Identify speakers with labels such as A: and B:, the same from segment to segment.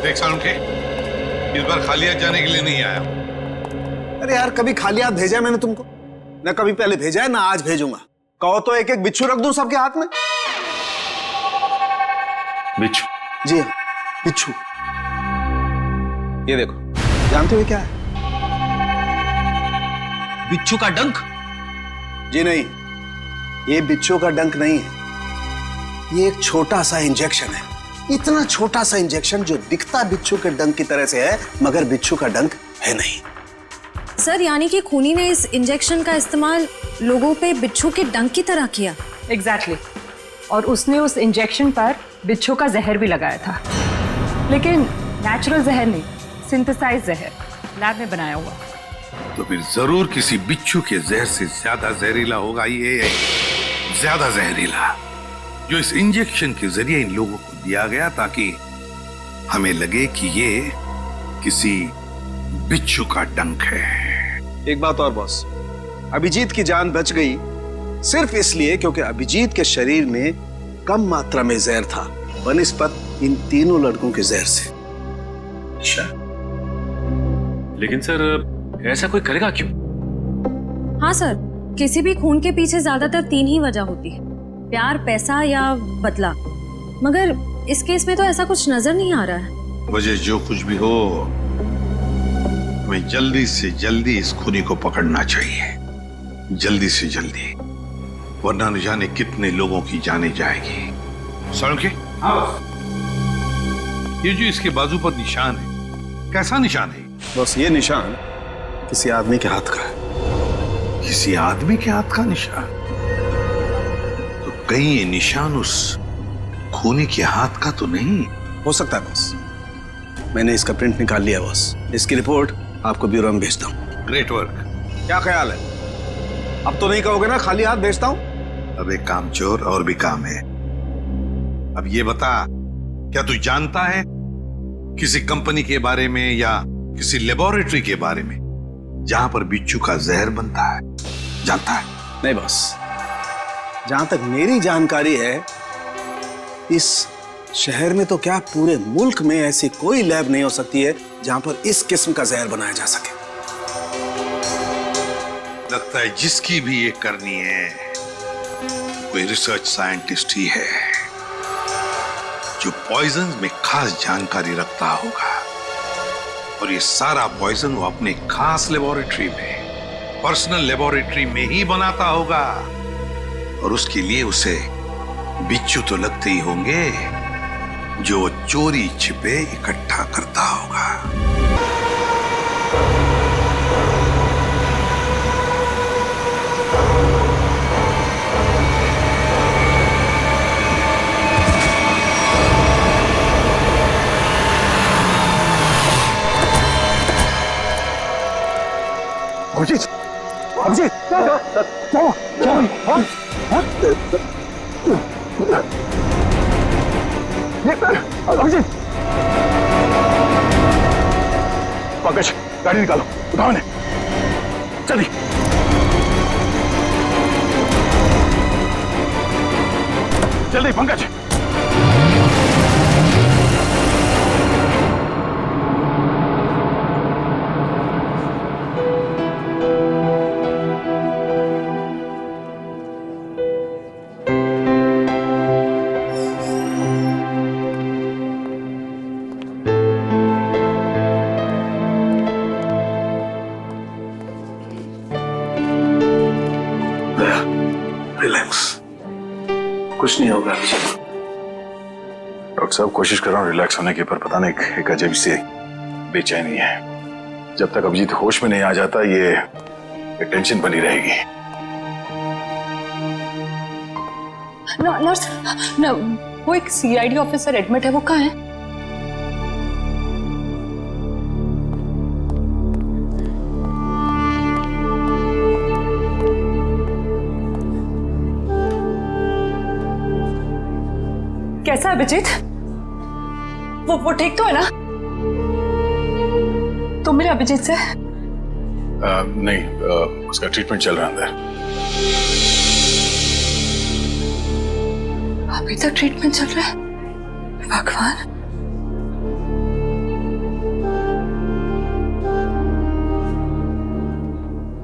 A: देख सालुंखे, इस बार खाली हाथ जाने के लिए नहीं आया।
B: अरे यार, कभी खाली हाथ भेजा है मैंने तुमको? ना कभी पहले भेजा है ना आज भेजूंगा। कहो तो एक एक बिच्छू रख दूं सबके हाथ में।
A: बिच्छू?
B: जी हाँ, बिच्छू। ये देखो, जानते हो क्या है?
C: बिच्छू का डंक?
B: जी नहीं, ये बिच्छू का डंक नहीं है। ये एक छोटा सा इंजेक्शन है। इतना छोटा सा इंजेक्शन जो दिखता बिच्छू के डंक की तरह से है, मगर बिच्छू का डंक है नहीं।
D: सर, यानी कि खूनी ने इस इंजेक्शन का इस्तेमाल लोगों पे बिच्छू के डंक की तरह किया।
E: एग्जैक्टली। और उसने उस इंजेक्शन पर बिच्छू का जहर भी लगाया था, लेकिन नेचुरल जहर नहीं, सिंथेसाइज जहर, लैब में बनाया हुआ।
A: तो फिर जरूर किसी बिच्छू के जहर से ज्यादा जहरीला होगा ये, ज्यादा जहरीला, जो इस इंजेक्शन के जरिए इन लोगों को दिया गया ताकि हमें लगे कि ये किसी बिच्छू का डंक है।
B: एक बात और बॉस, अभिजीत की जान बच गई सिर्फ इसलिए क्योंकि अभिजीत के शरीर में कम मात्रा में जहर था बनिस्बत इन तीनों लड़कों के जहर से।
A: अच्छा,
C: लेकिन सर ऐसा कोई करेगा क्यों?
D: हाँ सर, किसी भी खून के पीछे ज्यादातर 3 ही वजह होती है, प्यार, पैसा या बदला। मगर इस केस में तो ऐसा कुछ नजर नहीं आ रहा है।
A: वजह जो कुछ भी हो, हमें जल्दी से जल्दी इस खूनी को पकड़ना चाहिए, जल्दी से जल्दी, वरना न जाने कितने लोगों की जाने जाएगी। सालुंखे, ये जो इसके बाजू पर निशान है, कैसा निशान है?
B: बस ये निशान किसी आदमी के हाथ का है।
A: किसी आदमी के हाथ का निशान? तो कहीं ये निशान उस खूनी के हाथ का तो नहीं?
B: हो सकता है बॉस, मैंने इसका प्रिंट निकाल लिया बॉस। इसकी रिपोर्ट आपको ब्यूरो में भेजता हूँ।
A: Great work.
B: क्या ख्याल है? अब तो नहीं कहोगे ना खाली हाथ भेजता हूँ?
A: अब एक काम चोर और भी काम है। अब ये बता, क्या तू जानता है किसी कंपनी के बारे में या किसी लेबोरेटरी के बारे में जहां पर बिच्छू का जहर बनता है? जानता है?
B: नहीं बॉस, जहां तक मेरी जानकारी है, इस शहर में तो क्या पूरे मुल्क में ऐसी कोई लैब नहीं हो सकती है जहां पर इस किस्म का जहर बनाया जा सके।
A: लगता है जिसकी भी ये करनी है कोई रिसर्च साइंटिस्ट ही है जो पॉइजन में खास जानकारी रखता होगा, और ये सारा पॉइजन वो अपने खास लेबोरेटरी में, पर्सनल लेबोरेटरी में ही बनाता होगा। और उसके लिए उसे बिच्छू तो लगते ही होंगे जो चोरी छिपे इकट्ठा करता होगा।
B: अभिजीत, अभिजीत, चलो, चलो, अभिजीत, पंकज, गाड़ी निकालो, उठाओ इन्हें, जल्दी। जल्दी पंकज।
A: रिलैक्स, कुछ नहीं होगा।
F: डॉक्टर साहब, कोशिश कर रहा हूँ रिलैक्स होने की, पर पता नहीं एक अजीब सी बेचैनी है। जब तक अभिजीत होश में नहीं आ जाता ये टेंशन बनी रहेगी।
E: नर्स, वो एक सीआईडी ऑफिसर एडमिट है, वो कहाँ है? कैसा है अभिजीत? वो ठीक तो है ना? तुम मिले अभिजीत से?
F: नहीं, उसका ट्रीटमेंट चल रहा है अंदर।
E: अभी तक ट्रीटमेंट चल रहा है? भगवान।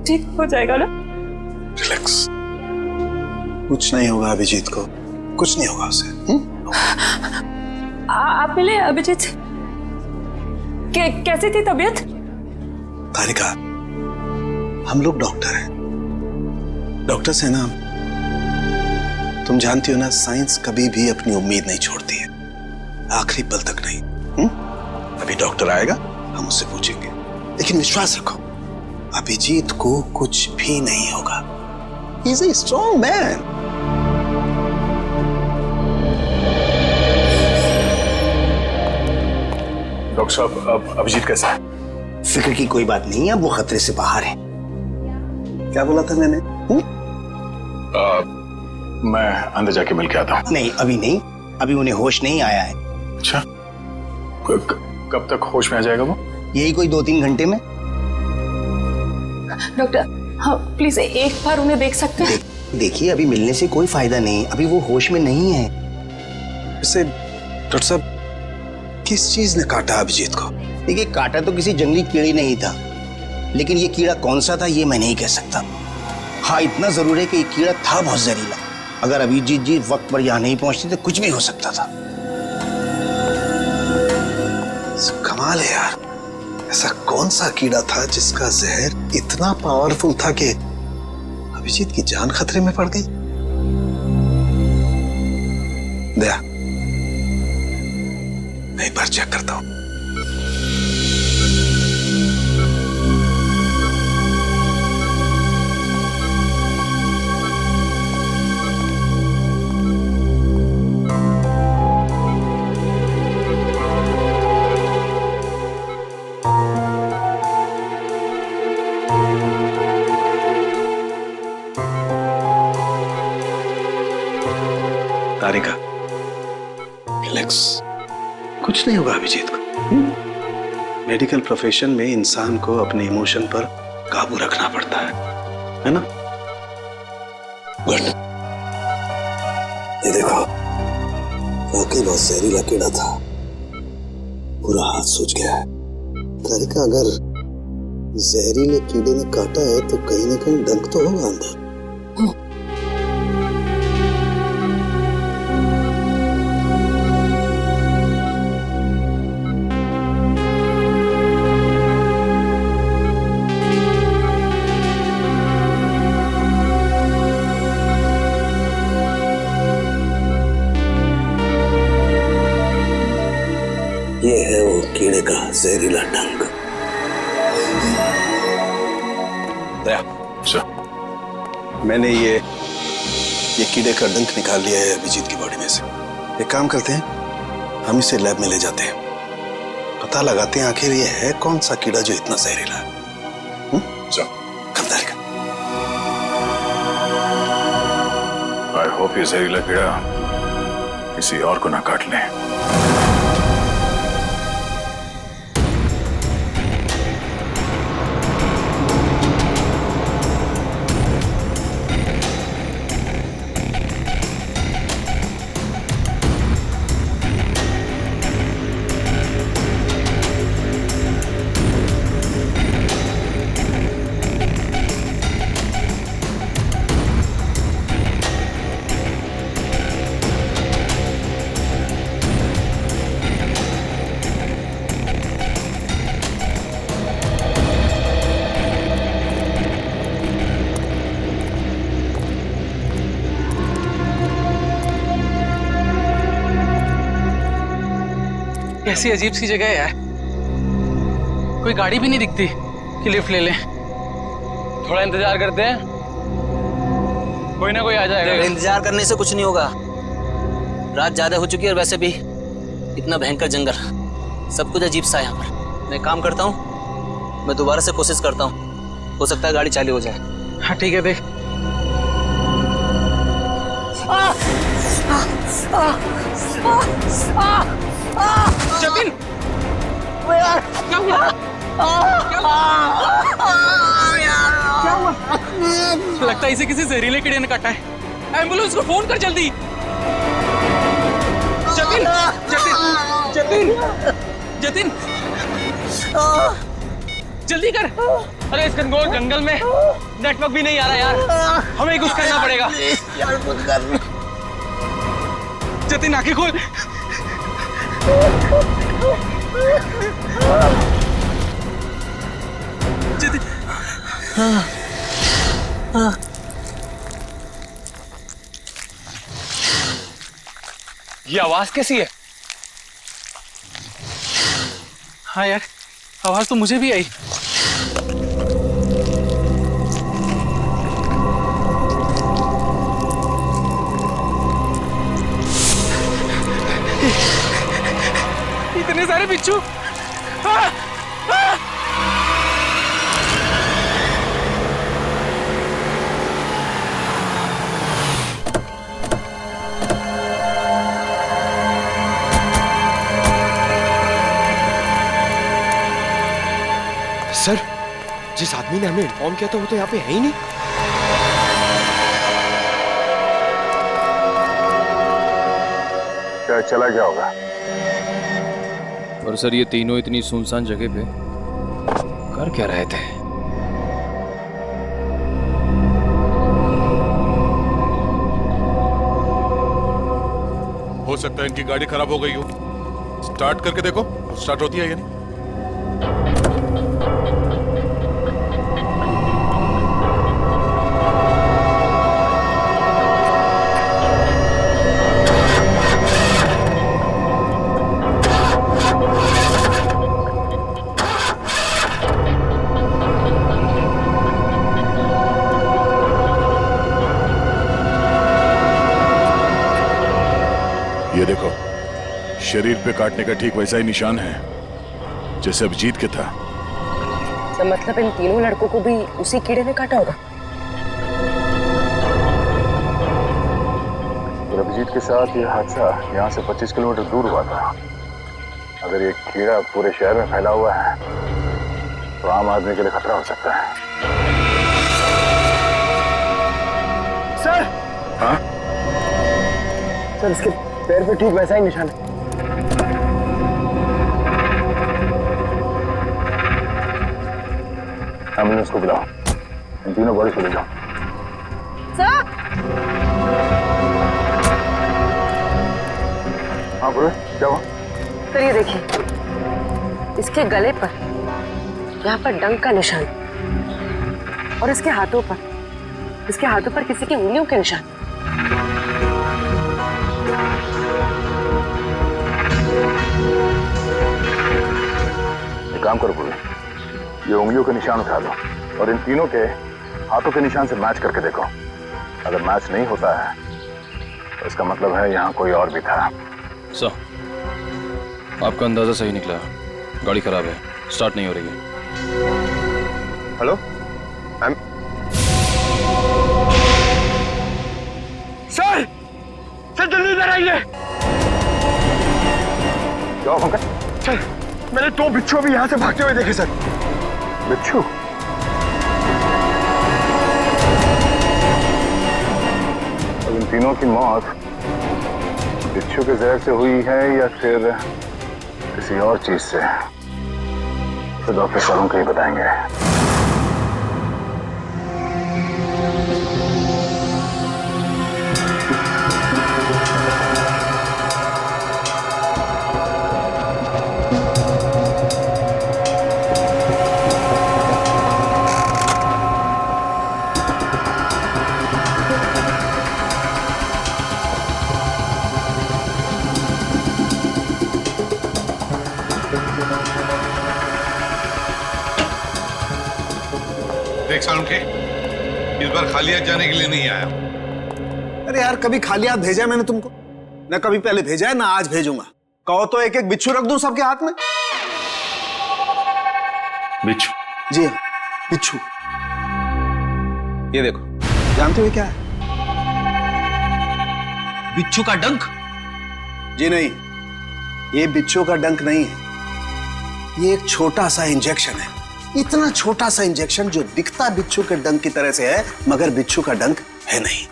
E: ठीक हो जाएगा ना?
B: रिलैक्स, कुछ नहीं होगा अभिजीत को, कुछ नहीं होगा उसे।
E: आप मिले अभिजीत से? कैसी थी तबीयत?
B: तारिका, हम लोग डॉक्टर हैं, डॉक्टर से ना, तुम जानती हो ना, साइंस कभी भी अपनी उम्मीद नहीं छोड़ती है, आखिरी पल तक नहीं। अभी डॉक्टर आएगा, हम उससे पूछेंगे, लेकिन विश्वास रखो, अभिजीत को कुछ भी नहीं होगा। He is a strong man.
F: Doctor साहब, अब अभिजीत कैसा है?
G: फिक्र की कोई बात नहीं है, अब वो खतरे से बाहर है।
B: क्या बोला था मैंने?
F: मैं अंदर जाके मिल के आता हूँ।
G: नहीं, अभी नहीं, अभी उन्हें होश नहीं आया है।
F: अच्छा, कब तक होश में आ जाएगा वो?
G: यही कोई 2-3 घंटे में।
E: डॉक्टर, हाँ प्लीज एक बार उन्हें देख सकते हैं?
G: देखिए, अभी मिलने से कोई फायदा नहीं, अभी वो होश में नहीं है।
B: वैसे डॉक्टर साहब, किस चीज ने काटा अभिजीत को?
G: देखिए, काटा तो किसी जंगली कीड़े नहीं था, लेकिन ये कीड़ा कौन सा था ये मैं नहीं कह सकता। हाँ, इतना जरूर है कि ये कीड़ा था बहुत जहरीला। अगर अभिजीत जी वक्त पर यहाँ नहीं पहुंचते तो कुछ भी हो सकता था।
B: कमाल है यार, ऐसा कौन सा कीड़ा था जिसका जहर इतना पावरफुल था कि अभिजीत की जान खतरे में पड़ गई? दया, मैं एक बार चेक करता हूं। तारिका, रिलैक्स, कुछ नहीं होगा अभिजीत को। मेडिकल प्रोफेशन में इंसान को अपने इमोशन पर काबू रखना पड़ता है ना? गुड। ये देखो, वाकई बहुत जहरीला कीड़ा था, पूरा हाथ सूज गया है। तारिका, अगर जहरीले कीड़े ने काटा है तो कहीं ना कहीं डंक तो होगा अंदर। ये है वो कीड़े का जहरीला डंक। दया, मैंने ये कीड़े का डंक निकाल लिया है अभिजीत की बॉडी में से। एक काम करते हैं, हम इसे लैब में ले जाते हैं, पता लगाते हैं आखिर ये है कौन सा कीड़ा जो इतना जहरीला है।
F: आई होप ये जहरीला कीड़ा किसी और को ना काट ले।
H: कैसी अजीब सी जगह है यार, कोई गाड़ी भी नहीं दिखती कि लिफ्ट ले लें। थोड़ा इंतजार करते हैं, कोई ना कोई आ जाएगा।
I: इंतजार करने से कुछ नहीं होगा, रात ज्यादा हो चुकी है और वैसे भी इतना भयंकर जंगल, सब कुछ अजीब सा है यहाँ पर। मैं काम करता हूँ, मैं दोबारा से कोशिश करता हूँ, हो सकता है गाड़ी चालू हो जाए।
H: हाँ ठीक है, देख। जतिन, क्या हुआ? क्या हुआ? लगता है इसे किसी जहरीले कीड़े ने काटा है। एम्बुलेंस को फोन कर जल्दी। जतिन, जतिन, जतिन, जतिन, जल्दी कर। अरे इस घनघोर जंगल में नेटवर्क भी नहीं आ रहा यार, हमें ही कुछ करना पड़ेगा।
G: यार कुछ कर।
H: जतिन आंखें खोल। जतिन। ये आवाज कैसी है? हाँ यार, आवाज तो मुझे भी आई। इतने सारे बिच्छू। हाँ, हाँ।
J: सर, जिस आदमी ने हमें इन्फॉर्म किया था वो तो यहाँ पे है ही नहीं।
F: क्या चला गया होगा?
J: और सर ये तीनों इतनी सुनसान जगह पे कर क्या रहे थे?
A: हो सकता है इनकी गाड़ी खराब हो गई हो। स्टार्ट करके देखो, स्टार्ट होती है या नहीं। ये देखो, शरीर पे काटने का ठीक वैसा ही निशान है जैसे अभिजीत के था।
K: तो मतलब इन तीनों लड़कों को भी उसी कीड़े ने काटा होगा।
F: और अभिजीत के साथ ये हादसा यहाँ से 25 किलोमीटर दूर हुआ था। अगर ये कीड़ा पूरे शहर में फैला हुआ है तो आम आदमी के लिए खतरा हो सकता है।
J: सर,
F: हाँ?
J: सर इसके पैर पे ठीक वैसा ही निशान है।
F: एम्बुलेंस को बुलाओ, इन तीनों बॉडी को ले जाओ।
K: सर,
F: हाँ बोलो, क्या हुआ?
K: सर ये देखिए, इसके गले पर यहाँ पर डंक का निशान और इसके हाथों पर किसी की उंगलियों के निशान।
F: एक काम करो बोले, ये उंगलियों के निशान उठा लो और इन तीनों के हाथों के निशान से मैच करके देखो। अगर मैच नहीं होता है तो इसका मतलब है यहाँ कोई और भी था।
J: सर, आपका अंदाजा सही निकला, गाड़ी खराब है, स्टार्ट नहीं हो रही है।
F: हेलो,
J: सर जल्दी इधर आइए।
F: क्या हुआ पंकज?
J: सर, मैंने 2 बिच्छू भी यहाँ से भागते हुए देखे सर।
F: बिच्छू? और इन तीनों की मौत बिच्छू के जहर से हुई है या फिर किसी और चीज से, तो डॉक्टर साहब को ही बताएंगे।
A: देख सालुंखे, इस बार खाली हाथ जाने के लिए नहीं आया।
B: अरे यार, कभी खाली हाथ भेजा है मैंने तुमको? ना कभी पहले भेजा है ना आज भेजूंगा। कहो तो एक एक बिच्छू रख दूं सबके हाथ में।
C: बिच्छू?
B: जी हाँ, बिच्छू।
H: ये देखो,
B: जानते हो क्या है?
H: बिच्छू का डंक।
B: जी नहीं, ये बिच्छू का डंक नहीं है, ये एक छोटा सा इंजेक्शन है। इतना छोटा सा इंजेक्शन जो दिखता बिच्छू के डंक की तरह से है मगर बिच्छू का डंक है नहीं।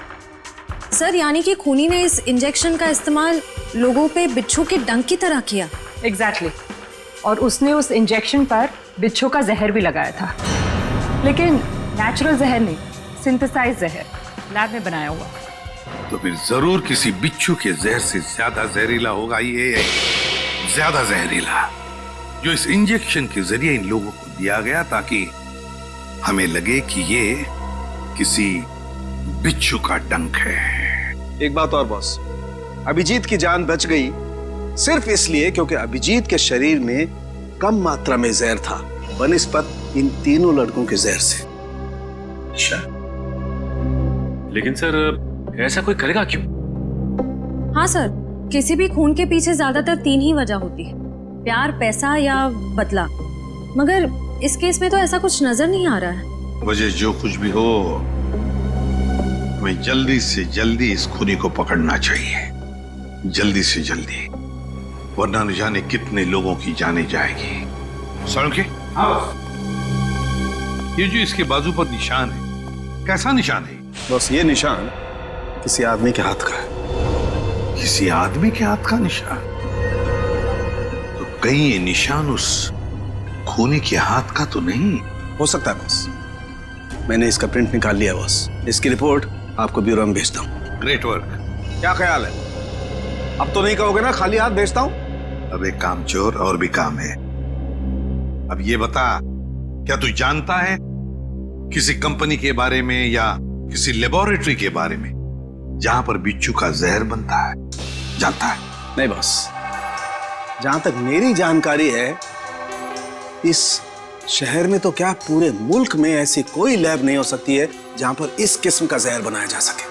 D: सर, यानी कि खूनी ने इस इंजेक्शन का इस्तेमाल लोगों पे बिच्छू के डंक की तरह किया।
E: एग्जैक्टली। और उसने उस इंजेक्शन पर बिच्छू का जहर भी लगाया था। लेकिन नेचुरल जहर नहीं, सिंथेसाइज जहर, लैब में बनाया हुआ।
A: तो फिर जरूर किसी बिच्छू के जहर से ज्यादा जहरीला होगा ये, ज्यादा जहरीला, जो इस इंजेक्शन के जरिए इन लोगों को दिया गया ताकि हमें लगे कि ये किसी बिच्छू का डंक है।
B: एक बात और बॉस, अभिजीत की जान बच गई सिर्फ इसलिए क्योंकि अभिजीत के शरीर में कम मात्रा में जहर था बनिस्बत इन तीनों लड़कों के जहर से।
A: अच्छा,
C: लेकिन सर ऐसा कोई करेगा क्यों?
D: हाँ सर, किसी भी खून के पीछे ज्यादातर 3 ही वजह होती है, प्यार, पैसा या बदला। मगर इस केस में तो ऐसा कुछ नजर नहीं आ रहा है।
A: वजह जो कुछ भी हो, हमें जल्दी से जल्दी इस खूनी को पकड़ना चाहिए, जल्दी से जल्दी, वरना न जाने कितने लोगों की जाने जाएगी। सड़के? ये जो इसके बाजू पर निशान है, कैसा निशान है?
B: बस ये निशान किसी आदमी के हाथ का है।
A: किसी आदमी के हाथ का निशान? तो कहीं ये निशान उस खूनी के हाथ का तो नहीं?
B: हो सकता है बॉस, मैंने इसका प्रिंट निकाल लिया बॉस, इसकी रिपोर्ट आपको ब्यूरो में भेजता हूँ।
A: Great work.
B: क्या ख्याल है? अब तो नहीं कहोगे ना खाली हाथ भेजता हूँ?
A: अब एक काम चोर और भी काम है। अब ये बता, क्या तू जानता है किसी कंपनी के बारे में या किसी लेबोरेटरी के बारे में जहां पर बिच्छू का जहर बनता है? जानता है?
B: नहीं बॉस, जहां तक मेरी जानकारी है इस शहर में तो क्या पूरे मुल्क में ऐसी कोई लैब नहीं हो सकती है जहां पर इस किस्म का जहर बनाया जा सके।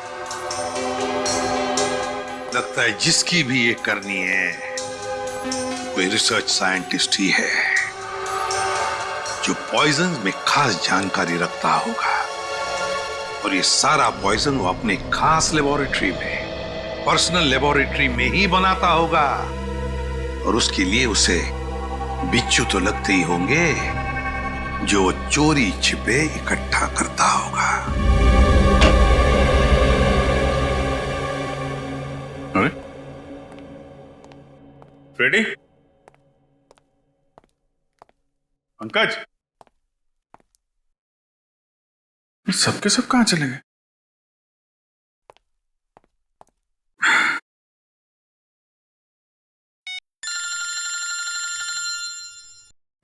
A: लगता है जिसकी भी ये करनी है कोई रिसर्च साइंटिस्ट ही है जो पॉइजन में खास जानकारी रखता होगा, और ये सारा पॉइजन वो अपने खास लेबोरेटरी में, पर्सनल लेबोरेटरी में ही बनाता होगा, और उसके लिए उसे बिच्छू तो लगते ही होंगे जो चोरी छिपे इकट्ठा करता होगा।
F: अरे फ्रेडी, पंकज, सबके सब कहां चले गए?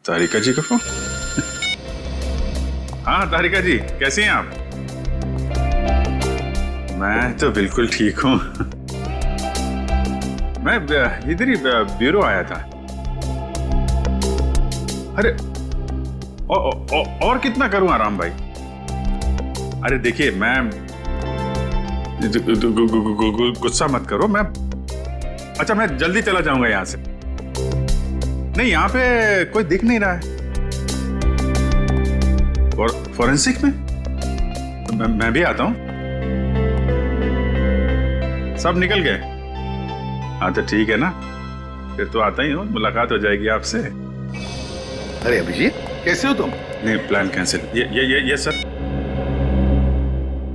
F: तारिका जी का फोन। हाँ तारिका जी, कैसी हैं आप? मैं तो बिल्कुल ठीक हूं। मैं इधर ही ब्यूरो आया था। अरे और कितना करूं आराम भाई? अरे देखिए, मैं गुस्सा मत करो, अच्छा मैं जल्दी चला जाऊंगा यहां से। नहीं, यहां पे कोई दिख नहीं रहा है। फॉरेंसिक में मैं भी आता हूं। सब निकल गए? हाँ तो ठीक है ना, फिर तो आता ही हूं, मुलाकात हो जाएगी आपसे।
A: अरे अभिजीत, कैसे हो तुम?
F: नहीं, प्लान कैंसिल। ये सर।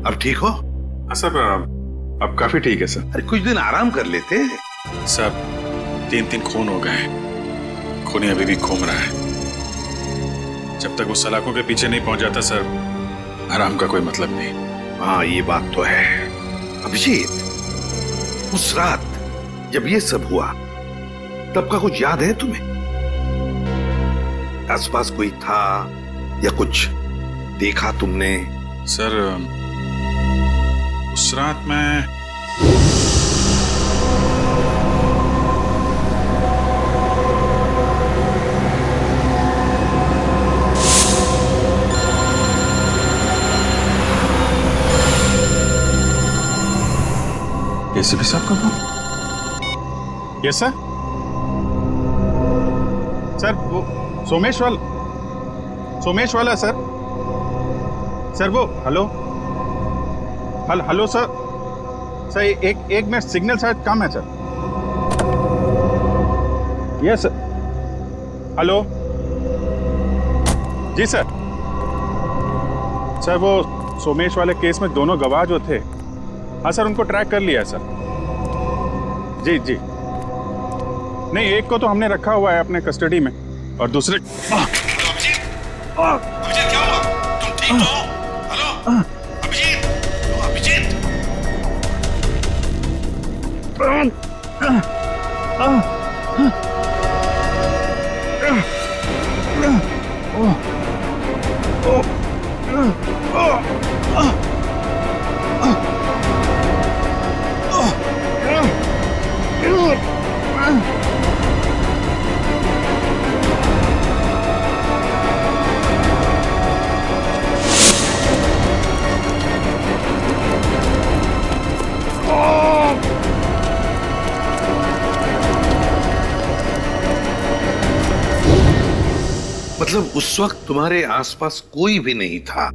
A: अब ठीक हो?
F: हाँ सर, अब काफी ठीक है सर।
A: अरे कुछ दिन आराम कर लेते।
F: सर 3 खून हो गए, खूनी अभी भी घूम रहा है। जब तक वो सलाखों के पीछे नहीं पहुंच जाता सर, आराम का कोई मतलब नहीं।
A: हाँ ये बात तो है। अभिजीत, उस रात जब ये सब हुआ तब का कुछ याद है तुम्हें? आसपास कोई था या कुछ देखा तुमने?
F: सर उस रात मैं एसीपी साहब का फोन। Yes sir. सर वो सोमेश वाला सर। सर वो हेलो सर एक मिनट, सिग्नल शायद कम है सर। Yes sir. हेलो जी सर। सर वो सोमेश वाले केस में दोनों गवाह जो थे, हाँ सर उनको ट्रैक कर लिया है सर। जी नहीं, एक को तो हमने रखा हुआ है अपने कस्टडी में और दूसरे।
A: अभिजीत क्या हुआ? तुम ठीक तो? हेलो अभिजीत, अभिजीत। मतलब उस वक्त तुम्हारे आसपास कोई भी नहीं था?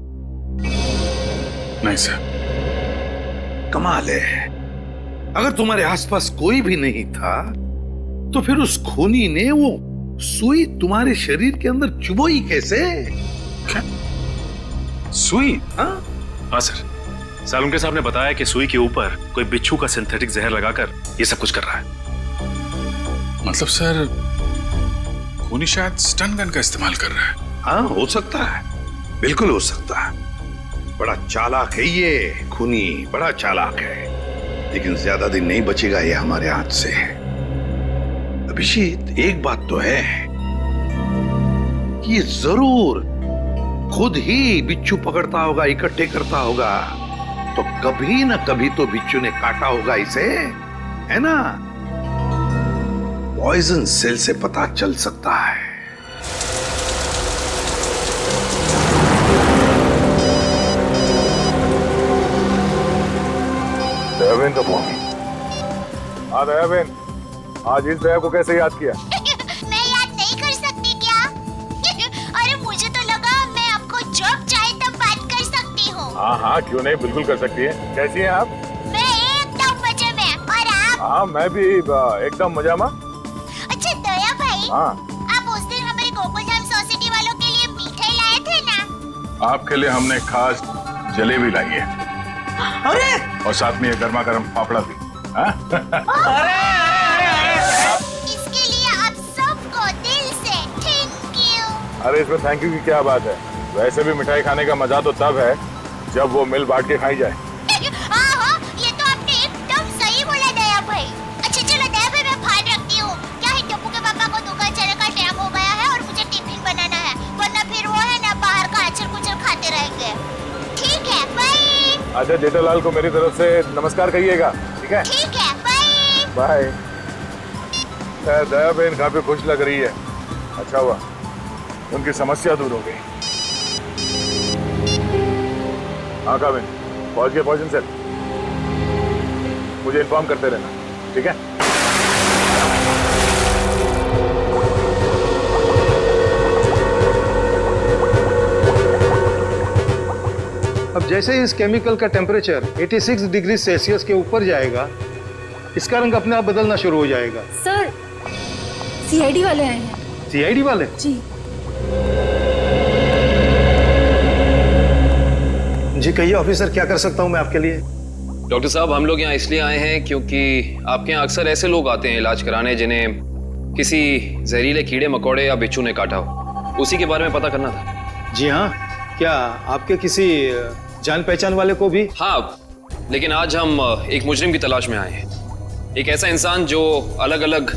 F: नहीं सर।
A: कमाल है, अगर तुम्हारे आसपास कोई भी नहीं था तो फिर उस खूनी ने वो सुई तुम्हारे शरीर के अंदर चुभोई कैसे?
F: क्या? सुई?
C: हाँ सर, सालुंके साहब ने बताया कि सुई के ऊपर कोई बिच्छू का सिंथेटिक जहर लगाकर ये सब कुछ कर रहा है।
F: मतलब सर खूनी शायद स्टन गन का इस्तेमाल कर रहा है।
A: हाँ हो सकता है, बिल्कुल हो सकता है। बड़ा चालाक है ये खूनी, बड़ा चालाक है, लेकिन ज्यादा दिन नहीं बचेगा ये हमारे हाथ से। अभिजीत एक बात तो है कि ये जरूर खुद ही बिच्छू पकड़ता होगा, इकट्ठे करता होगा, तो कभी ना कभी तो बिच्छू ने काटा होगा इसे, है ना? पॉइजन सेल से पता चल सकता है।
F: दयाबेन तो पहुंची। हाँ दयाबेन, आज इस दया को कैसे याद किया?
L: मैं याद नहीं कर सकती क्या? अरे मुझे तो लगा मैं आपको जब चाहे तब बात कर सकती हूँ।
F: हाँ हाँ क्यों नहीं, बिल्कुल कर सकती है। कैसी हैं आप?
L: मैं एकदम मजे में, और आप?
F: हाँ मैं भी एकदम मजा में।
L: अच्छा दया भाई,
F: हाँ
L: आप उस दिन हमारे गोकुलधाम सोसाइटी वालों के लिए मिठाई लाए थे ना?
F: आपके लिए हमने खास जलेबी लाई है।
K: अरे
F: और साथ में ये गर्मा गर्म फाफड़ा भी।
L: इसके लिए आप सबको दिल से थैंक यू।
F: अरे इसमें थैंक यू की क्या बात है, वैसे भी मिठाई खाने का मजा तो तब है जब वो मिल बांट के खाई जाए।
L: हाँ, ये तो आपने एकदम सही बोला दया भाई। अच्छा चलो दया भाई मैं बाहर रखती हूँ, क्या है टप्पू के पापा को दुकान चलने का टाइम हो गया है और मुझे टिफिन बनाना है, वरना फिर वो है ना बाहर का अचर कुचर खाते रहेंगे। ठीक है बाय।
F: अच्छा जेठालाल को मेरी तरफ से नमस्कार कहिएगा, ठीक है?
L: ठीक है बाय
F: बाय। दया बहन काफी खुश लग रही है, अच्छा हुआ उनकी समस्या दूर हो गई। हाँ काबिन पहुंच गए पॉइजन सेल, मुझे इन्फॉर्म करते रहना, ठीक है?
M: अब जैसे ही इस केमिकल का टेम्परेचर 86 डिग्री सेल्सियस के ऊपर जाएगा, इसका रंग अपने आप बदलना शुरू हो जाएगा।
D: सर सीआईडी वाले आए हैं।
M: सीआईडी वाले?
D: जी
M: जी कहिए ऑफिसर, क्या कर सकता हूं मैं आपके लिए?
J: डॉक्टर साहब हम लोग यहाँ इसलिए आए हैं क्योंकि आपके यहाँ अक्सर ऐसे लोग आते हैं इलाज कराने जिन्हें किसी जहरीले कीड़े मकोड़े या बिच्छू ने काटा हो, उसी के बारे में पता करना था।
M: जी हाँ, क्या आपके किसी जान पहचान वाले को भी?
J: हाँ, लेकिन आज हम एक मुजरिम की तलाश में आए हैं, एक ऐसा इंसान जो अलग अलग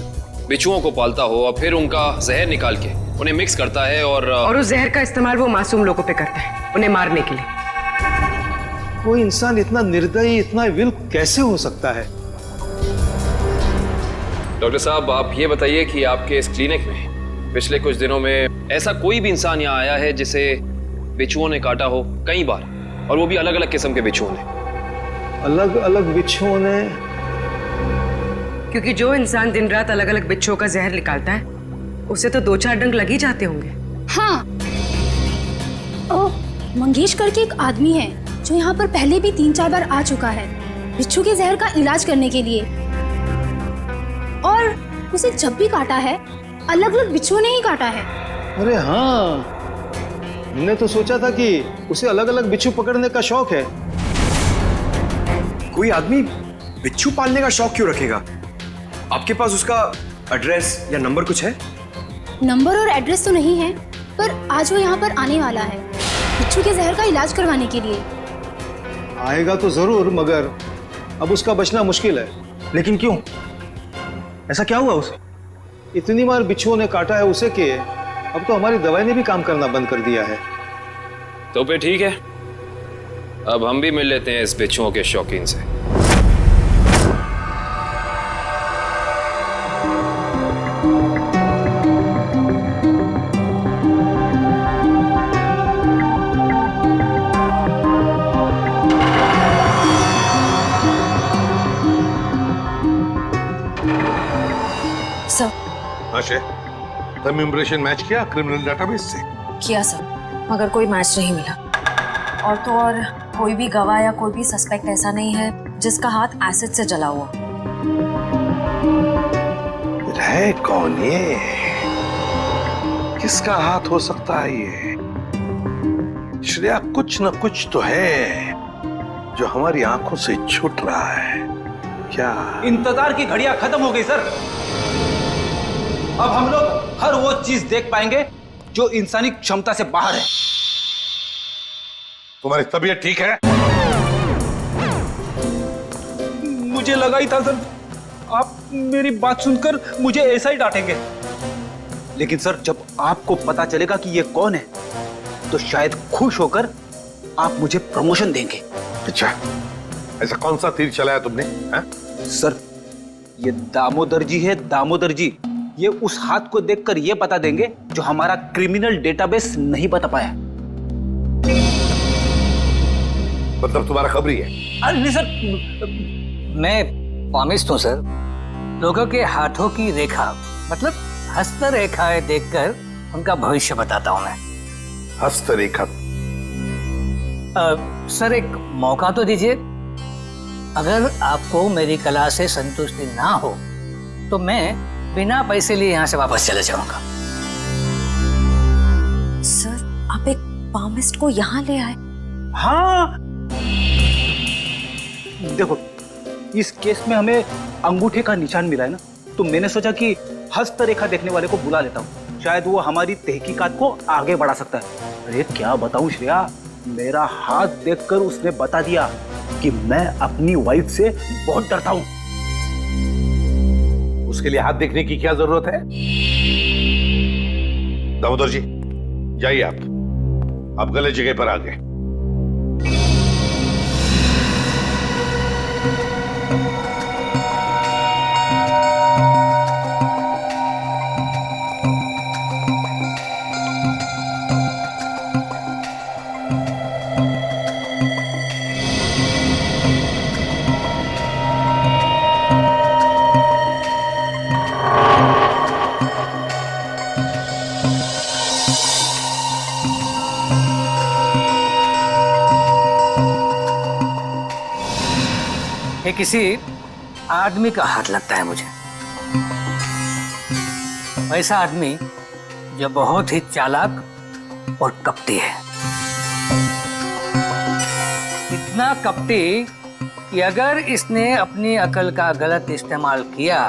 J: बिच्छुओं को पालता हो और फिर उनका जहर निकाल के उन्हें मिक्स करता है और
K: उस जहर का इस्तेमाल वो मासूम लोगों पे करता है उन्हें मारने के लिए।
M: वो इंसान इतना निर्दयी, इतना विल कैसे हो सकता है?
J: डॉक्टर साहब आप ये बताइए कि आपके इस क्लिनिक में पिछले कुछ दिनों में ऐसा कोई भी इंसान यहाँ आया है जिसे बिच्छुओं ने काटा हो कई बार, और वो भी अलग अलग किस्म के बिच्छुओं ने?
M: अलग अलग बिच्छुओं ने?
K: क्योंकि जो इंसान दिन रात अलग अलग बिच्छुओं का जहर निकालता है उसे तो 2-4 डंक लग ही जाते होंगे।
N: हाँ, मंगेश करके एक आदमी है जो यहाँ पर पहले भी 3-4 बार आ चुका है बिच्छू के जहर का इलाज करने के लिए, और उसे जब भी काटा है अलग अलग बिच्छुओं ने ही काटा है।
M: अरे हाँ, हमने तो सोचा था कि उसे अलग अलग बिच्छू पकड़ने का शौक है।
O: कोई आदमी बिच्छू पालने का शौक क्यों रखेगा? आपके पास उसका एड्रेस या नंबर कुछ है?
N: नंबर और एड्रेस तो नहीं है, पर आज वो यहाँ पर आने वाला है। बिच्छू के जहर का इलाज करवाने के लिए।
M: आएगा तो जरूर, मगर अब उसका बचना मुश्किल है।
G: लेकिन क्यों? ऐसा क्या हुआ उसे?
M: इतनी बार बिच्छुओं ने काटा है उसे कि अब तो हमारी दवाई ने भी काम करना बंद कर दिया है।
J: तो फिर ठीक है, अब हम भी मिल लेते हैं इस बिच्छुओं के शौकीन से।
A: आशे, तुम इम्प्रेशन मैच किया क्रिमिनल डेटाबेस से?
D: किया सर, मगर कोई मैच नहीं मिला। और तो और कोई भी गवाह या कोई भी सस्पेक्ट ऐसा नहीं है जिसका हाथ एसिड से जला हुआ।
A: है कौन ये? किसका हाथ हो सकता है ये? श्रेया, कुछ न कुछ तो है जो हमारी आंखों से छूट रहा है। क्या?
P: इंतजार की घड़ियां खत्म हो गई सर। अब हम लोग हर वो चीज देख पाएंगे जो इंसानी क्षमता से बाहर है।
A: तुम्हारी तबीयत ठीक है?
P: मुझे लगा ही था सर, आप मेरी बात सुनकर मुझे ऐसा ही डांटेंगे। लेकिन सर, जब आपको पता चलेगा कि ये कौन है, तो शायद खुश होकर आप मुझे प्रमोशन देंगे।
A: अच्छा, ऐसा कौन सा तीर चलाया तुमने? हा?
P: सर, ये दामोदर जी है, दामोदर जी। ये उस हाथ को देखकर ये बता देंगे जो हमारा क्रिमिनल डेटाबेस नहीं बता पाया।
A: मतलब तुम्हारा खबरी है?
I: अरे नहीं सर, मैं पामिस्ट हूँ सर। लोगों के हाथों की रेखा, मतलब हस्तरेखाएं देखकर उनका भविष्य बताता हूँ मैं।
A: हस्तरेखा?
I: सर, एक मौका तो दीजिए। अगर आपको मेरी कला से संतुष्टि ना हो तो मैं बिना पैसे लिए यहाँ से वापस चले जाऊंगा।
D: सर, आप एक पामिस्ट को यहाँ ले आए?
P: हाँ, देखो, इस केस में हमें अंगूठे का निशान मिला है ना, तो मैंने सोचा कि हस्तरेखा देखने वाले को बुला लेता हूँ। शायद वो हमारी तहकीकात को आगे बढ़ा सकता है। अरे क्या बताऊं श्रेया, मेरा हाथ देखकर उसने बता दिया कि मैं अपनी वाइफ से बहुत डरता हूँ।
A: उसके लिए हाथ देखने की क्या जरूरत है? दामोदर जी, जाइए आप गलत जगह पर आ गए।
I: ये किसी आदमी का हाथ लगता है मुझे। ऐसा आदमी जो बहुत ही चालाक और कपटी है। इतना कपटी कि अगर इसने अपनी अकल का गलत इस्तेमाल किया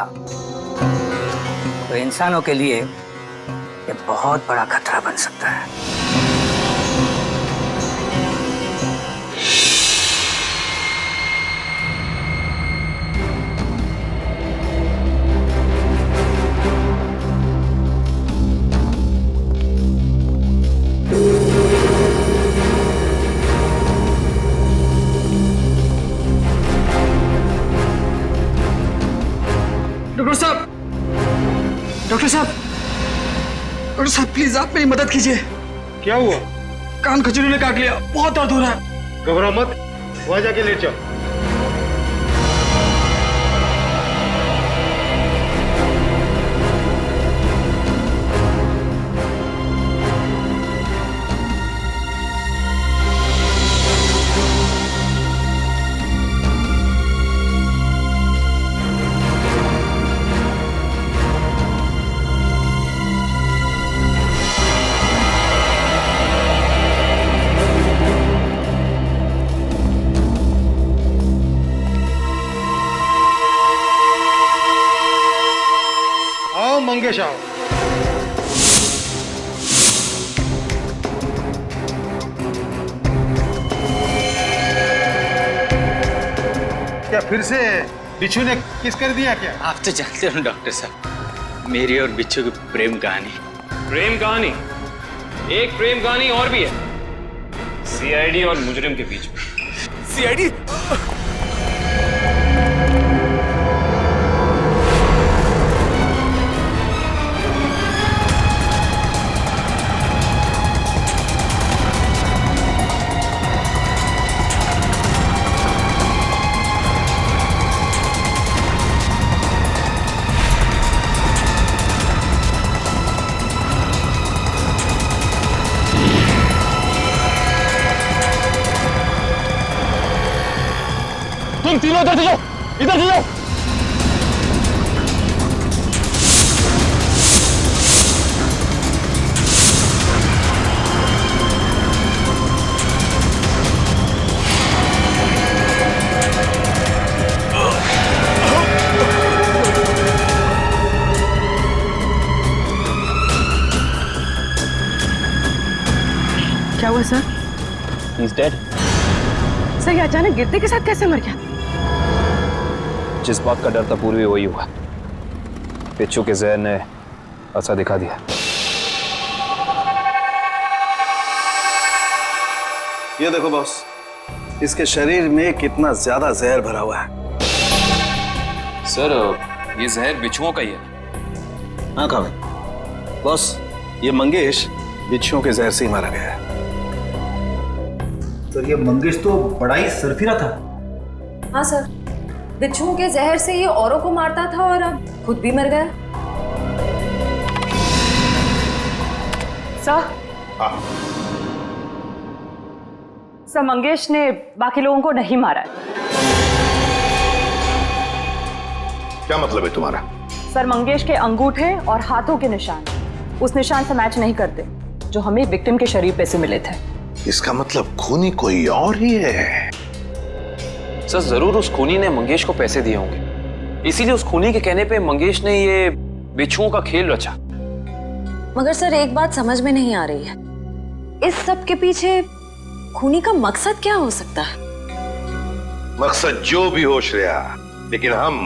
I: तो इंसानों के लिए ये बहुत बड़ा खतरा बन सकता है।
O: डॉक्टर साहब, डॉक्टर साहब, डॉक्टर साहब, प्लीज आप मेरी मदद कीजिए।
M: क्या हुआ?
O: कान खजूरी ने काट लिया, बहुत दर्द हो रहा है।
M: घबराओ मत, वहां जाके लेट जाओ। मंगेश आओ। क्या फिर से बिच्छू ने किस कर दिया क्या?
P: आप तो जानते हो डॉक्टर साहब, मेरी और बिच्छू की प्रेम कहानी।
J: प्रेम कहानी? एक प्रेम कहानी और भी है, सीआईडी और मुजरिम के बीच में।
O: सीआईडी?
J: तुम तीनों इधर से जाओ, इधर से जाओ।
K: क्या हुआ सर?
J: He's dead.
K: सर ये अचानक गिरते के साथ कैसे मर गया?
J: जिस बात का डर था पूर्वी वही हुआ। बिच्छू के जहर ने असर दिखा दिया।
B: ये देखो बॉस, इसके शरीर में कितना ज्यादा जहर भरा हुआ है।
J: सर ये जहर बिच्छुओं का ही है।
B: हाँ कहा बॉस, ये मंगेश बिच्छुओं के जहर से ही मारा गया है।
P: तो ये मंगेश तो बड़ा ही सरफिरा था।
D: हाँ सर, बिच्छुओं के जहर से ये औरों को मारता था और अब खुद भी मर गया।
E: सर, सर मंगेश ने बाकी लोगों को नहीं मारा है।
A: क्या मतलब है तुम्हारा?
E: सर मंगेश के अंगूठे और हाथों के निशान उस निशान से मैच नहीं करते जो हमें विक्टिम के शरीर पे से मिले थे।
A: इसका मतलब खूनी कोई और ही है।
J: सर जरूर उस खूनी ने मंगेश को पैसे दिए होंगे, इसीलिए उस खूनी के कहने पे मंगेश ने ये बिच्छुओं का खेल रचा।
D: मगर सर एक बात समझ में नहीं आ रही है, इस सब के पीछे खूनी का मकसद क्या हो सकता है?
A: मकसद जो भी हो श्रेया, लेकिन हम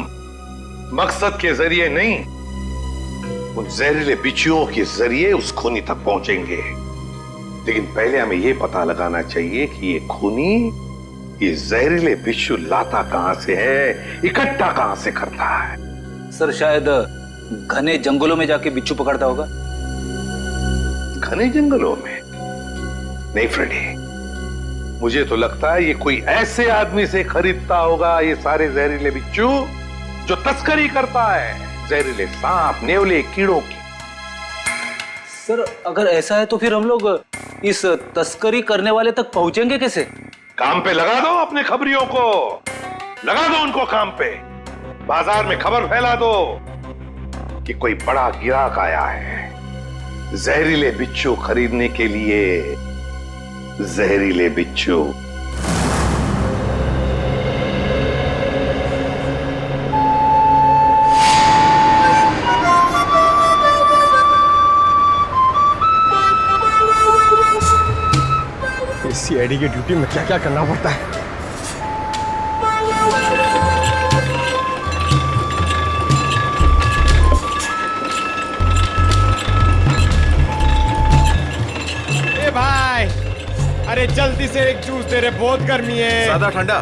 A: मकसद के जरिए नहीं, उन जहरीले बिच्छुओं के जरिए उस खूनी तक पहुंचेंगे। लेकिन पहले हमें यह पता लगाना चाहिए कि ये खूनी ये जहरीले बिच्छू लाता कहां से है, इकट्ठा कहां से करता है।
P: सर शायद घने जंगलों में जाके बिच्छू पकड़ता होगा।
A: घने जंगलों में? नहीं फ्रेडी, मुझे तो लगता है ये कोई ऐसे आदमी से खरीदता होगा ये सारे जहरीले बिच्छू जो तस्करी करता है, जहरीले सांप, नेवले, कीड़ों की।
P: सर अगर ऐसा है तो फिर हम लोग इस तस्करी करने वाले तक पहुंचेंगे कैसे?
A: काम पे लगा दो अपने खबरियों को, लगा दो उनको काम पे। बाजार में खबर फैला दो कि कोई बड़ा गिराक आया है जहरीले बिच्छू खरीदने के लिए। जहरीले बिच्छू।
O: सीआईडी की ड्यूटी में क्या क्या करना पड़ता है।
Q: ए भाई, अरे जल्दी से एक जूस दे रे, बहुत गर्मी है।
O: सादा ठंडा?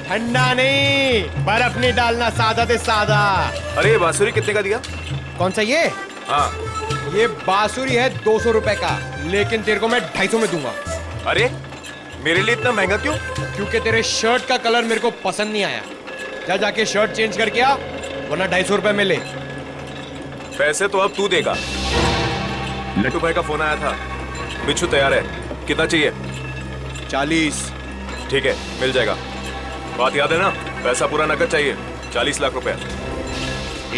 Q: ठंडा नहीं, बर्फ नहीं डालना, सादा दे सादा।
O: अरे बांसुरी कितने का दिया?
Q: कौन सा ये?
O: हाँ
Q: ये बांसुरी है 200 रुपए का, लेकिन तेरे को मैं 250 में दूंगा।
O: अरे मेरे लिए इतना महंगा क्यों?
Q: क्योंकि तेरे शर्ट का कलर मेरे को पसंद नहीं आया। जा जाके शर्ट चेंज करके आ, वरना 250 रुपए में ले।
O: पैसे तो अब तू देगा। लट्टू भाई का फोन आया था, बिच्छू तैयार है। कितना चाहिए? 40। ठीक है, मिल जाएगा। बात याद है ना, पैसा पूरा नकद चाहिए, 40 लाख रुपए।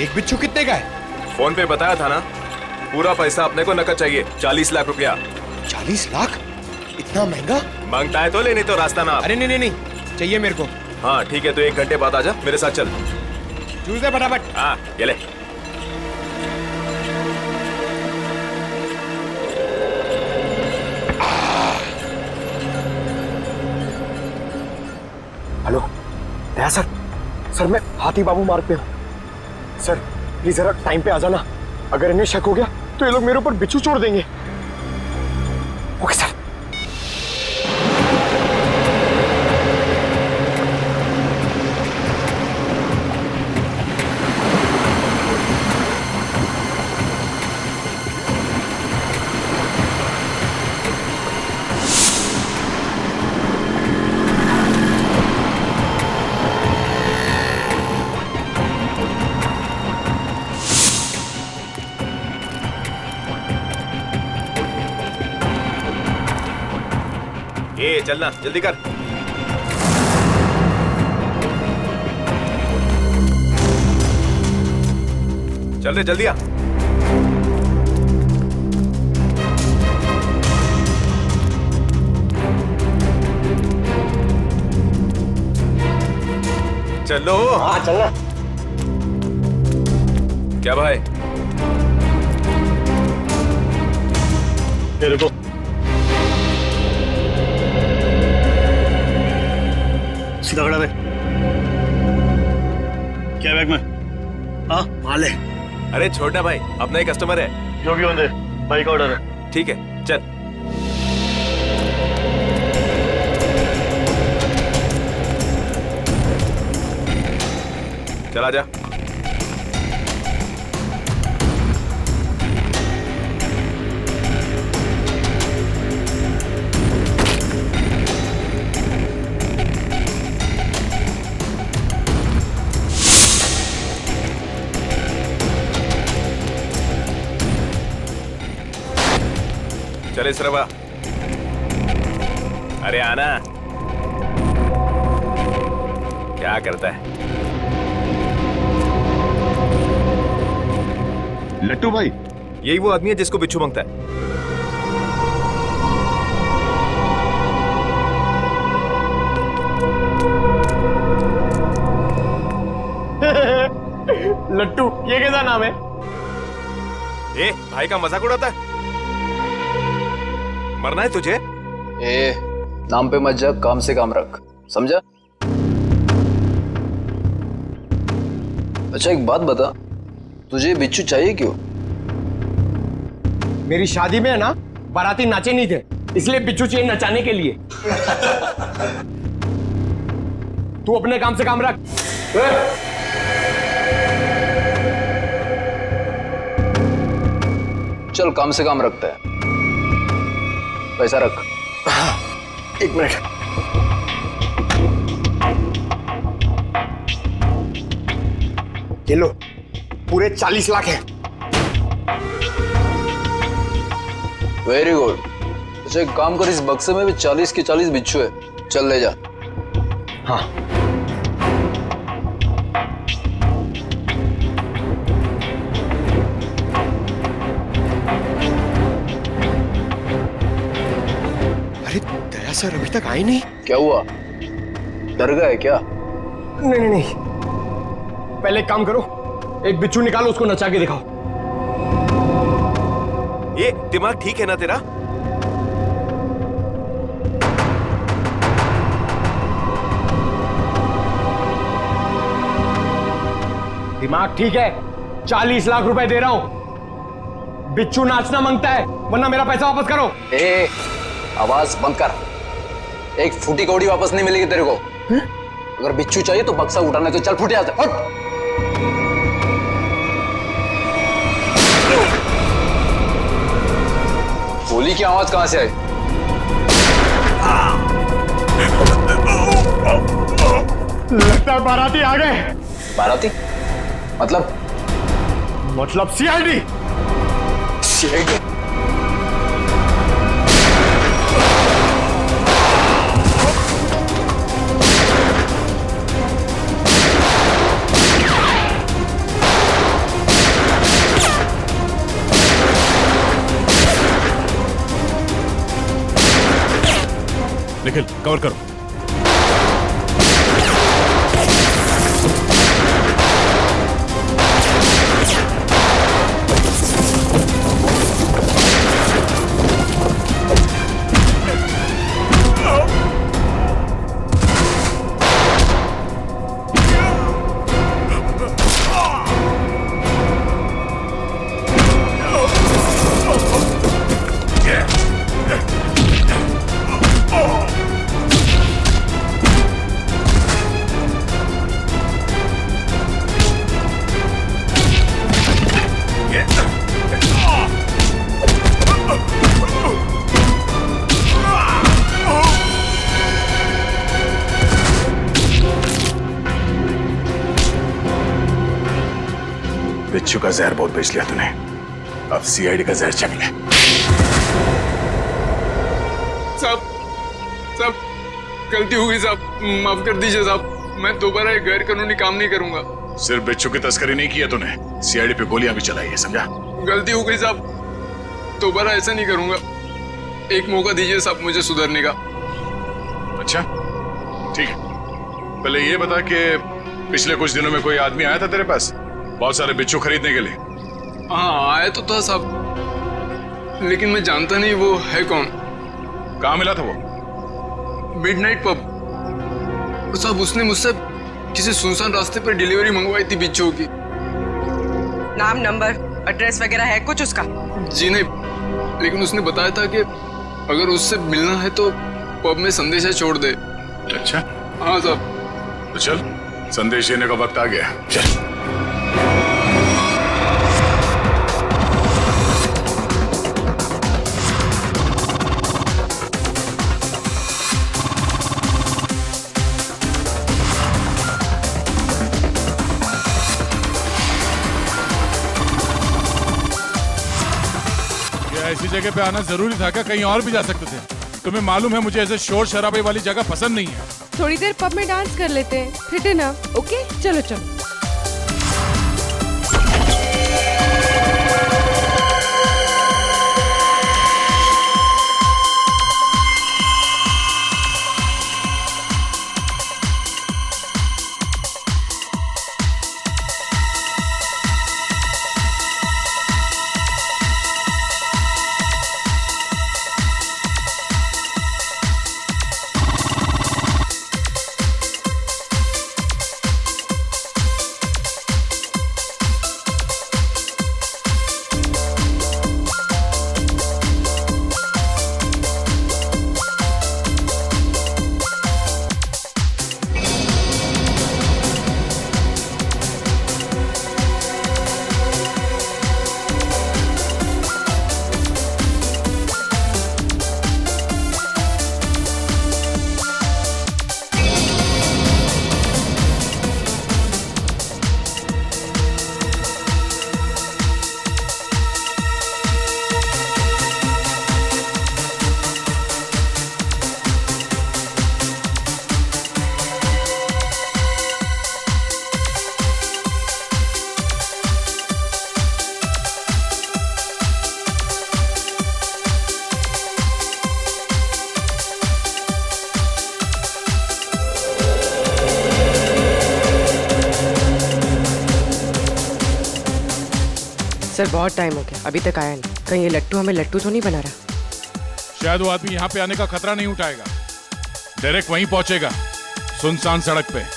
Q: एक बिच्छू कितने का है?
O: फोन पे बताया था ना, पूरा पैसा अपने को नकद चाहिए, 40 लाख रुपया।
Q: 40 लाख? इतना महंगा?
O: मांगता है तो ले, नहीं तो रास्ता ना।
Q: अरे नहीं नहीं नहीं, चाहिए मेरे को।
O: हाँ ठीक है, तो 1 घंटे बाद आजा, मेरे साथ चल।
Q: जूस दे फटाफट।
O: हाँ ये ले।
Q: हेलो दया सर,
R: सर मैं हाथी बाबू मार्ग पे हूँ। सर प्लीज जरा टाइम पे आ जाना, अगर इन्हें शक हो गया तो ये लोग मेरे ऊपर बिच्छू छोड़ देंगे। Okay sir.
O: ए चलना, जल्दी कर। चल रे, जल्दी आ। चलो।
R: हाँ चलना।
O: क्या भाई?
R: ये रुको।
S: सीधा खड़ा रहे। क्या बैग में? हाँ माल है।
O: अरे छोड़ना भाई, अपना ही कस्टमर है।
S: जो भी होने, बाइक ऑर्डर है।
O: ठीक है चल। चला जा। चले सरवा। अरे आना। क्या करता है
S: लट्टू भाई?
O: यही वो आदमी है जिसको बिच्छू मांगता है।
R: लट्टू, ये कैसा नाम है?
O: ए भाई का मजाक उड़ाता है? मरना है तुझे?
J: ए नाम पे मत जा, काम से काम रख, समझा? अच्छा एक बात बता, तुझे बिच्छू चाहिए क्यों?
R: मेरी शादी में है ना, बाराती नाचे नहीं थे, इसलिए बिच्छू चाहिए नचाने के लिए। तू अपने काम से काम रख।
J: चल काम से काम रखता है, पैसा रख।
R: एक मिनट। ये लो, पूरे 40 लाख है।
J: Very good. अच्छा एक काम कर, इस बक्से में भी 40 के 40 बिच्छू है, चल ले जा।
R: हाँ। अरे दया सर अभी तक आए नहीं।
J: क्या हुआ, डर गए क्या?
R: नहीं नहीं नहीं, पहले एक काम करो, एक बिच्छू निकालो, उसको नचा के दिखाओ।
O: ये दिमाग ठीक है ना तेरा?
R: दिमाग ठीक है, 40 लाख रुपए दे रहा हूं। बिच्छू नाचना मांगता है, वरना मेरा पैसा वापस करो।
J: ए आवाज बंद कर, एक फूटी कौड़ी वापस नहीं मिलेगी तेरे को। अगर बिच्छू चाहिए तो बक्सा उठाना, तो चल फूटे, हट। गोली की आवाज कहां से आई?
R: लगता है बाराती आ गए।
J: बाराती? मतलब
R: सीआईडी।
J: सीआईडी?
O: निखिल कवर करो।
F: बिच्छू का जहर बहुत बेच लिया तूने, अब सीआईडी का जहर चख ले।
T: साहब गलती हो गई साहब, माफ कर दीजिए साहब, मैं दोबारा एक गैर कानूनी काम नहीं करूंगा।
F: सिर्फ बिच्छू की तस्करी नहीं किया तूने, सीआईडी पे गोलियां भी चलाई है, समझा?
T: गलती हो गई साहब, दोबारा ऐसा नहीं करूंगा। एक मौका दीजिए साहब मुझे सुधरने का।
F: अच्छा ठीक है, पहले ये बता कि पिछले कुछ दिनों में कोई आदमी आया था तेरे पास बहुत सारे बिच्छू खरीदने के लिए?
T: हाँ आया तो था साहब, लेकिन मैं जानता नहीं वो है कौन।
F: कहाँ मिला था वो?
T: मिडनाइट पब साहब, उसने मुझसे किसी सुनसान रास्ते पर डिलीवरी मंगवाई थी बिच्छू की।
K: नाम, नंबर, एड्रेस वगैरह है कुछ उसका?
T: जी नहीं, लेकिन उसने बताया था कि अगर उससे मिलना है तो पब में संदेशा छोड़ दे।
F: अच्छा
T: हाँ साहब।
F: तो चल, संदेश देने का वक्त आ गया, चल।
U: ऐसी जगह पे आना जरूरी था क्या? कहीं और भी जा सकते थे। तुम्हें मालूम है मुझे ऐसे शोर शराबे वाली जगह पसंद नहीं है।
K: थोड़ी देर पब में डांस कर लेते हैं, फिट है ना? ओके चलो चलो। सर बहुत टाइम हो गया, अभी तक आया नहीं। कहीं ये लट्टू हमें लट्टू तो नहीं बना रहा?
U: शायद वो आदमी यहाँ पे आने का खतरा नहीं उठाएगा, डायरेक्ट वहीं पहुंचेगा सुनसान सड़क पे।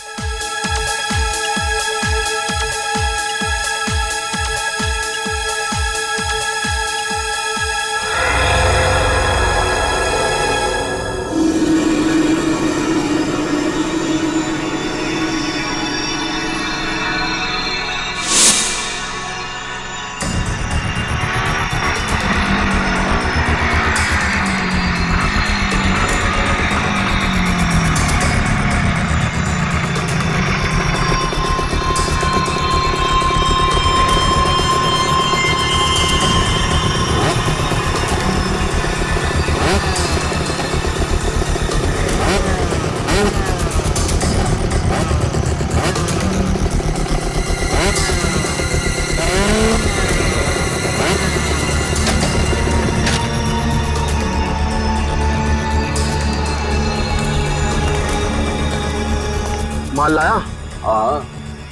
B: माल लाया?
F: हाँ,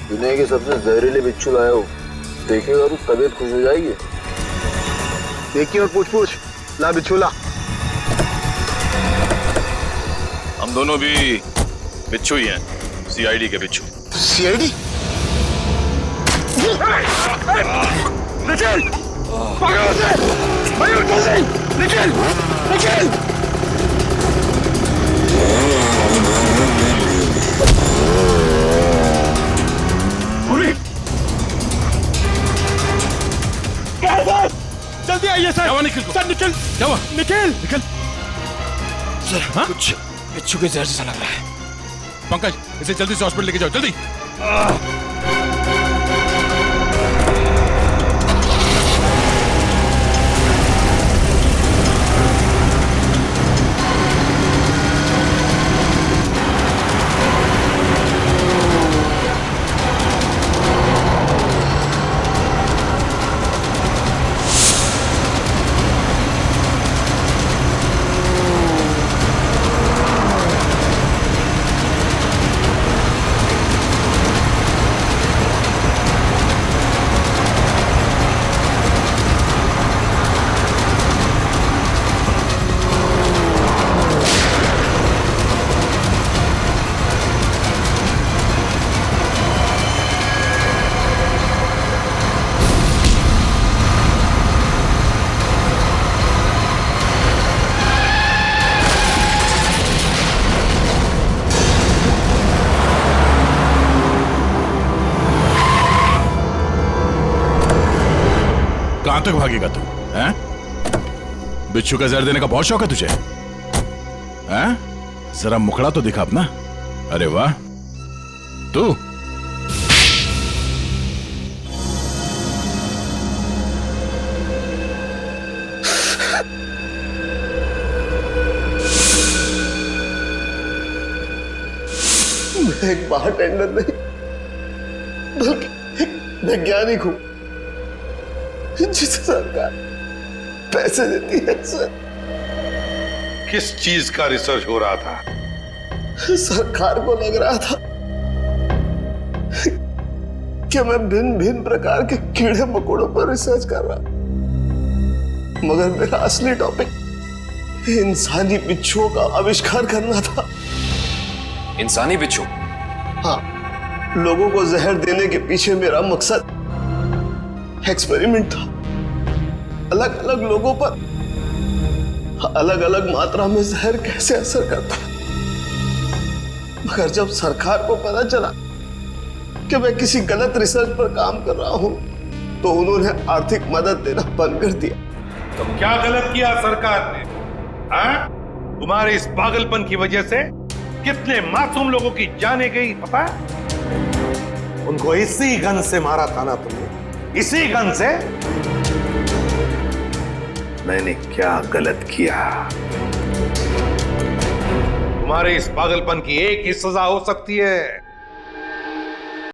F: दुनिया के सबसे जहरीले बिच्छू लाया हो, देखेगा तो तबीयत खुश हो जाएगी।
B: देखिए और पूछ पूछ, ला बिच्छू ला।
O: हम दोनों भी बिच्छू ही हैं, सीआईडी के बिच्छू।
B: सीआईडी? निखिल! पकड़ो उसे! मयूर जल्दी! निखिल! निखिल!
U: जल्दी आइए सर। क्या निखिल? सर निखिल! क्या हुआ?
Q: निखिल!
U: निखिल!
Q: सर हाँ? कुछ बिच्छू के जहर जैसा लग रहा है।
U: पंकज, इसे जल्दी से हॉस्पिटल लेके जाओ, जल्दी। तक भागेगा तू? हैं? बिच्छू का जहर देने का बहुत शौक है तुझे? हैं? जरा मुखड़ा तो दिखा अपना। अरे वाह, तू
B: मैं एक बारटेंडर नहीं बल्कि एक वैज्ञानिक हूं जिसे सरकार पैसे देती है सर।
A: किस चीज का रिसर्च हो रहा था?
B: सरकार को लग रहा था कि मैं भिन्न भिन्न प्रकार के कीड़े मकोड़ों पर रिसर्च कर रहा, मगर मेरा असली टॉपिक इंसानी बिच्छुओं का आविष्कार करना था।
J: इंसानी बिच्छू?
B: हाँ, लोगों को जहर देने के पीछे मेरा मकसद एक्सपेरिमेंट था। अलग अलग लोगों पर अलग अलग मात्रा में जहर कैसे असर करता है। मगर जब सरकार को पता चला कि मैं किसी गलत रिसर्च पर काम कर रहा हूं, तो उन्होंने आर्थिक मदद देना बंद कर दिया।
A: तो क्या गलत किया सरकार ने? हाँ? तुम्हारे इस पागलपन की वजह से कितने मासूम लोगों की जाने गई पता है? उनको इसी गन से मारा था ना तुमने, इसी गन से। मैंने क्या गलत किया? तुम्हारे इस पागलपन की एक ही सजा हो सकती है,